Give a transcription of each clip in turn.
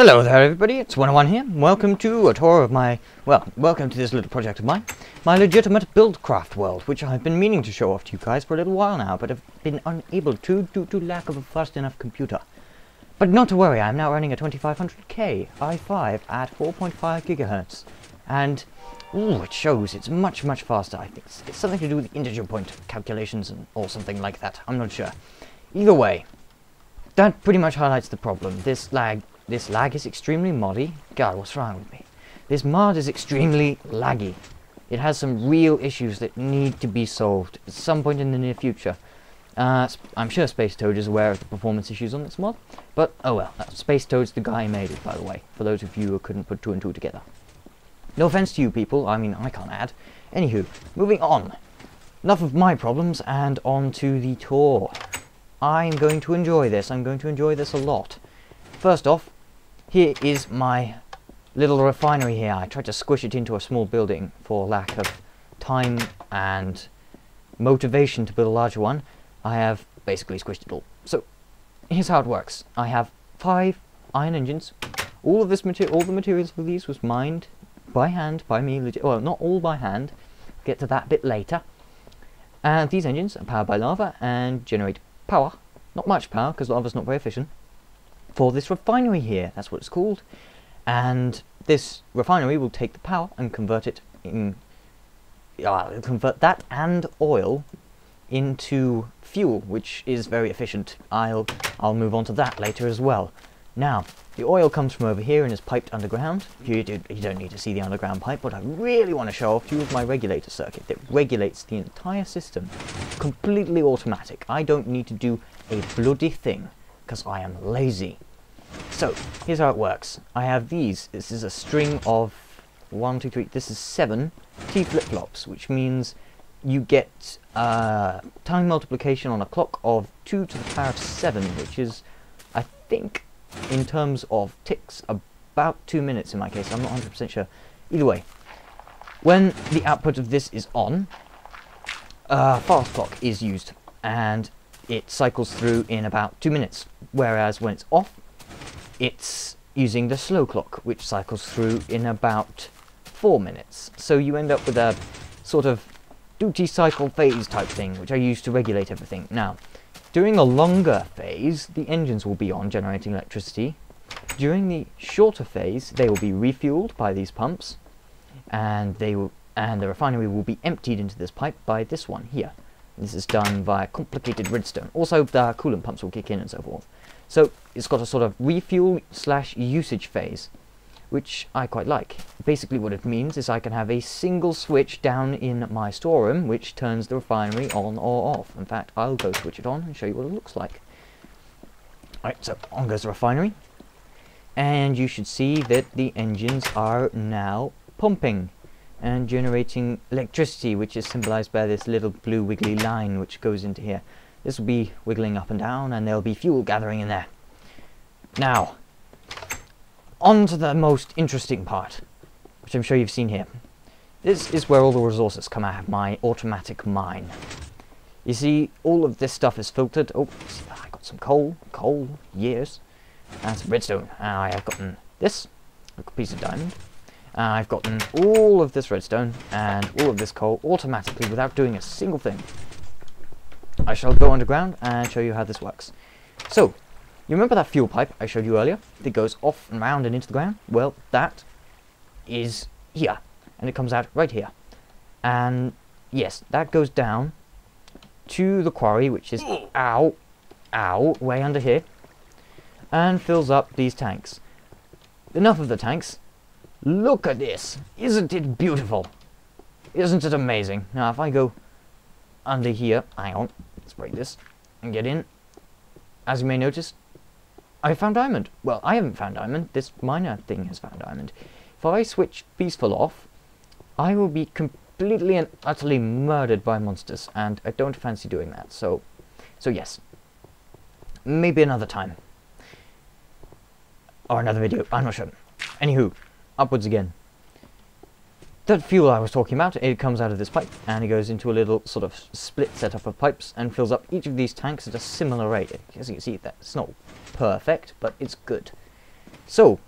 Hello there everybody, it's 101 here. Welcome to a tour of welcome to this little project of mine, my legitimate buildcraft world, which I've been meaning to show off to you guys for a little while now, but have been unable to due to lack of a fast enough computer. But not to worry, I'm now running a 2500K i5 at 4.5 GHz, and it shows it's much faster. I think it's something to do with integer point calculations or something like that, I'm not sure. Either way, that pretty much highlights the problem. This lag is extremely moddy. God, what's wrong with me? This mod is extremely laggy. It has some real issues that need to be solved at some point in the near future. I'm sure Space Toad is aware of the performance issues on this mod, but oh well. Space Toad's the guy who made it, by the way, for those of you who couldn't put two and two together. No offense to you people, I mean, I can't add. Anywho, moving on. Enough of my problems, and on to the tour. I'm going to enjoy this. I'm going to enjoy this a lot. First off, here is my little refinery here. I tried to squish it into a small building for lack of time and motivation to build a larger one. I have basically squished it all. So, here's how it works. I have 5 iron engines. All the materials for these was mined by hand, by me. Well, not all by hand. I'll get to that bit later. And these engines are powered by lava and generate power. Not much power, because lava's not very efficient. For this refinery here, that's what it's called, and this refinery will take the power and convert it convert that and oil into fuel, which is very efficient. I'll move on to that later as well. Now, the oil comes from over here and is piped underground. You don't need to see the underground pipe. What I really want to show off to you is my regulator circuit that regulates the entire system, completely automatic. I don't need to do a bloody thing, because I am lazy. So, here's how it works. I have these. This is a string of 1, 2, 3, this is 7 T flip-flops, which means you get time multiplication on a clock of 2 to the power of 7, which is, I think, in terms of ticks, about 2 minutes in my case. I'm not 100% sure. Either way, when the output of this is on, fast clock is used, and it cycles through in about 2 minutes, whereas when it's off, it's using the slow clock, which cycles through in about 4 minutes. So you end up with a sort of duty cycle phase type thing, which I use to regulate everything. Now, during the longer phase, the engines will be on, generating electricity. During the shorter phase, they will be refueled by these pumps, and the refinery will be emptied into this pipe by this one here. This is done via complicated redstone. Also, the coolant pumps will kick in and so forth. So, it's got a sort of refuel/usage phase, which I quite like. Basically what it means is I can have a single switch down in my storeroom which turns the refinery on or off. In fact, I'll go switch it on and show you what it looks like. Alright, so on goes the refinery. And you should see that the engines are now pumping and generating electricity, which is symbolized by this little blue wiggly line which goes into here. This will be wiggling up and down, and there'll be fuel gathering in there. Now, on to the most interesting part, which I'm sure you've seen here. This is where all the resources come out of my automatic mine. You see, all of this stuff is filtered. Oh, see, I got some coal, years, and some redstone. I have gotten this, a piece of diamond. I've gotten all of this redstone and all of this coal automatically without doing a single thing. I shall go underground and show you how this works. So, you remember that fuel pipe I showed you earlier that goes off and round and into the ground? Well, that is here, and it comes out right here. And yes, that goes down to the quarry, which is way under here, and fills up these tanks. Enough of the tanks. Look at this! Isn't it beautiful? Isn't it amazing? Now, if I go under here, hang on, let's break this and get in. As you may notice, I found diamond. Well, I haven't found diamond, this miner thing has found diamond. If I switch peaceful off, I will be completely and utterly murdered by monsters, and I don't fancy doing that, so yes. Maybe another time. Or another video, I'm not sure. Anywho, upwards again. That fuel I was talking about, it comes out of this pipe, and it goes into a little sort of split setup of pipes, and fills up each of these tanks at a similar rate. As you can see, that's not perfect, but it's good. So,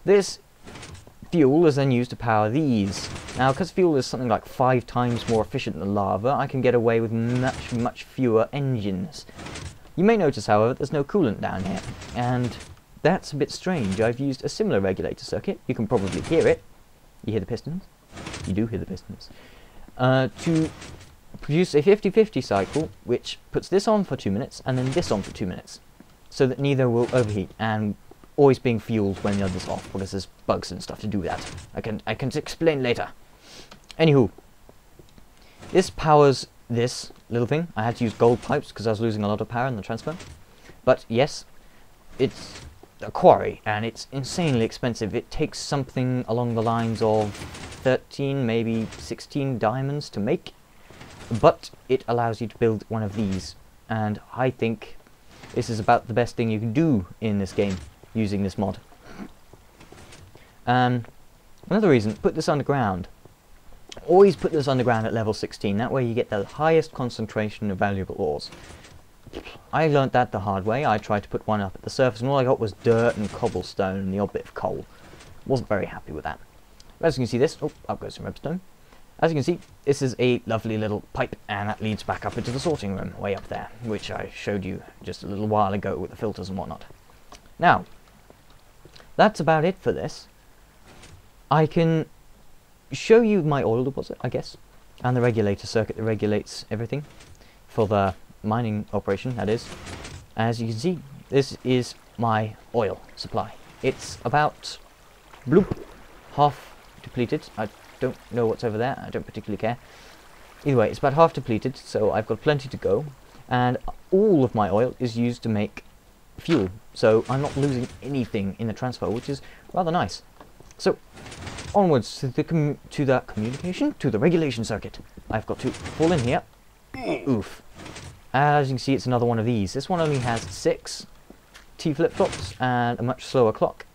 This fuel is then used to power these. Now, because fuel is something like 5 times more efficient than lava, I can get away with much fewer engines. You may notice, however, there's no coolant down here, and that's a bit strange. I've used a similar regulator circuit. You can probably hear it. You hear the pistons? You do hear the pistons. To produce a 50-50 cycle, which puts this on for 2 minutes, and then this on for 2 minutes, so that neither will overheat, and always being fueled when the other's off, because there's bugs and stuff to do that. I can explain later. Anywho, this powers this little thing. I had to use gold pipes because I was losing a lot of power in the transfer. But yes, it's a quarry, and it's insanely expensive. It takes something along the lines of 13, maybe 16 diamonds to make, but it allows you to build one of these, and I think this is about the best thing you can do in this game using this mod. Another reason, put this underground. Always put this underground at level 16, that way you get the highest concentration of valuable ores. I learnt that the hard way. I tried to put one up at the surface, and all I got was dirt and cobblestone and the odd bit of coal. Wasn't very happy with that. As you can see this, oh, up goes some redstone. As you can see, this is a lovely little pipe, and that leads back up into the sorting room, way up there, which I showed you just a little while ago with the filters and whatnot. Now, that's about it for this. I can show you my oil deposit, I guess, and the regulator circuit that regulates everything for the mining operation, that is. As you can see, this is my oil supply. It's about bloop, half depleted. I don't know what's over there. I don't particularly care. Either way, it's about half depleted, so I've got plenty to go, and all of my oil is used to make fuel, so I'm not losing anything in the transfer, which is rather nice. So onwards to the communication, to the regulation circuit. I've got to fall in here. Oof. As you can see, it's another one of these. This one only has 6 T flip-flops and a much slower clock,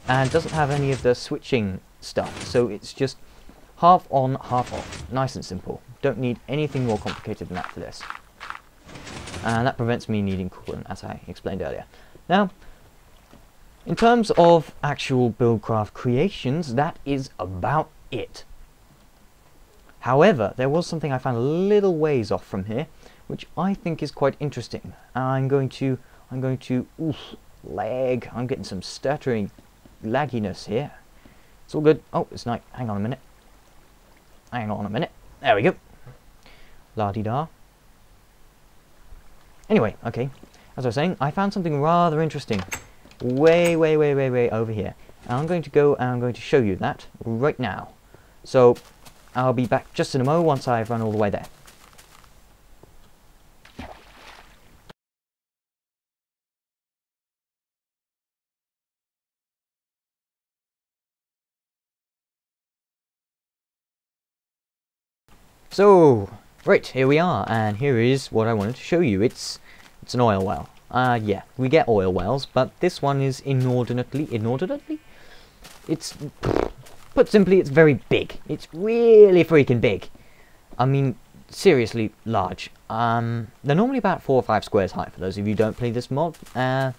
and doesn't have any of the switching stuff, so it's just half on, half off. Nice and simple. Don't need anything more complicated than that for this. And that prevents me needing coolant, as I explained earlier. Now, in terms of actual buildcraft creations, that is about it. However, there was something I found a little ways off from here, which I think is quite interesting. I'm going to, oof, lag. I'm getting some stuttering lagginess here. It's all good. Oh, it's night. Hang on a minute. Hang on a minute. There we go. La-di-da. Anyway, okay. As I was saying, I found something rather interesting. Way over here. And I'm going to go and I'm going to show you that right now. So, I'll be back just in a moment once I've run all the way there. So, right, here we are, and here is what I wanted to show you. It's an oil well. Yeah, we get oil wells, but this one is inordinately? It's, put simply, it's very big. It's really freaking big. I mean, seriously large. They're normally about 4 or 5 squares high, for those of you who don't play this mod. I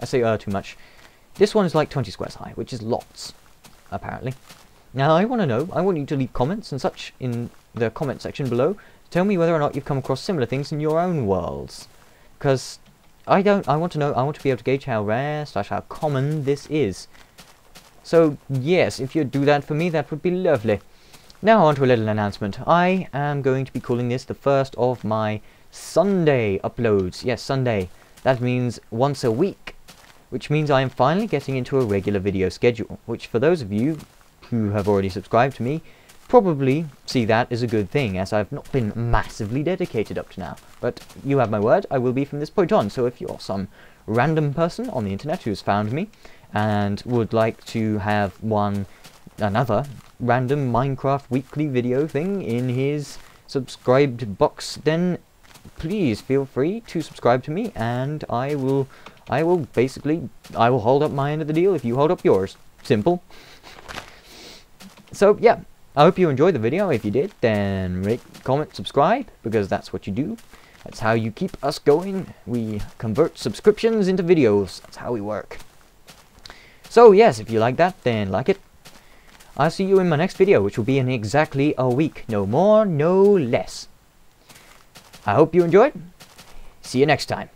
say too much. This one is like 20 squares high, which is lots, apparently. Now, I want to know, I want you to leave comments and such in the comment section below. Tell me whether or not you've come across similar things in your own worlds. Because I want to know, I want to be able to gauge how rare / how common this is. So, yes, if you'd do that for me, that would be lovely. Now on to a little announcement. I am going to be calling this the first of my Sunday uploads. Yes, Sunday. That means once a week. Which means I am finally getting into a regular video schedule. Which for those of you who have already subscribed to me probably see that as a good thing, as I've not been massively dedicated up to now. But you have my word, I will be from this point on. So if you're some random person on the internet who's found me and would like to have another random Minecraft weekly video thing in his subscribed box, then please feel free to subscribe to me, and I will hold up my end of the deal if you hold up yours. Simple. So yeah, I hope you enjoyed the video. If you did, then rate, comment, subscribe, because that's what you do. That's how you keep us going. We convert subscriptions into videos. That's how we work. So yes, if you like that, then like it. I'll see you in my next video, which will be in exactly a week. No more, no less. I hope you enjoyed. See you next time.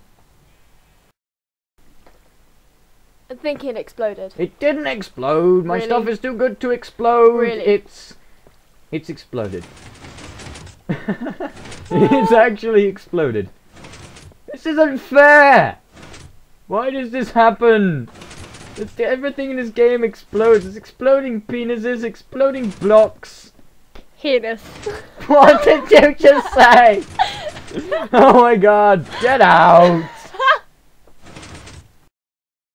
I think it exploded. It didn't explode. My Really? stuff is too good to explode. Really? It's exploded. It's actually exploded. This isn't fair. Why does this happen? Everything in this game explodes. It's exploding penises, exploding blocks. Penis. What did you just say? Oh my god, get out!